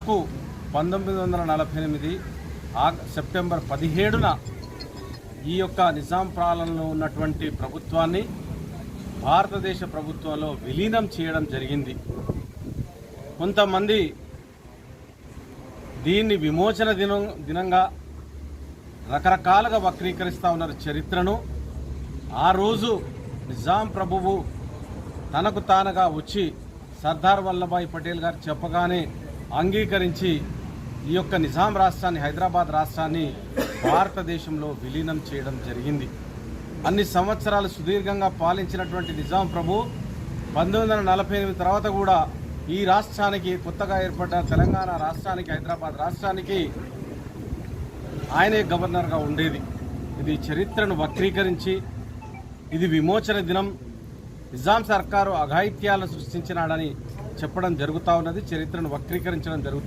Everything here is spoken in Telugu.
హక్కు 1948 సెప్టెంబర్ 17న ఈ యొక్క నిజాం పాలనలో ఉన్నటువంటి ప్రభుత్వాన్ని భారతదేశ ప్రభుత్వంలో విలీనం చేయడం జరిగింది. కొంతమంది దీన్ని విమోచన దినంగా రకరకాలుగా వక్రీకరిస్తూ ఉన్నారు చరిత్రను. ఆ రోజు నిజాం ప్రభువు తనకు తానుగా వచ్చి సర్దార్ వల్లభాయ్ పటేల్ గారు చెప్పగానే అంగీకరించి ఈ యొక్క నిజాం రాష్ట్రాన్ని, హైదరాబాద్ రాష్ట్రాన్ని భారతదేశంలో విలీనం చేయడం జరిగింది. అన్ని సంవత్సరాలు సుదీర్ఘంగా పాలించినటువంటి నిజాం ప్రభు 1948 తర్వాత కూడా ఈ రాష్ట్రానికి, కొత్తగా ఏర్పడ్డ తెలంగాణ రాష్ట్రానికి, హైదరాబాద్ రాష్ట్రానికి ఆయనే గవర్నర్గా ఉండేది. ఇది చరిత్రను వక్రీకరించి ఇది విమోచన దినం, నిజాం సర్కారు అఘాయిత్యాలను సృష్టించినాడని చెప్పడం జరుగుతూ ఉన్నది. చరిత్రను వక్రీకరించడం జరుగుతూ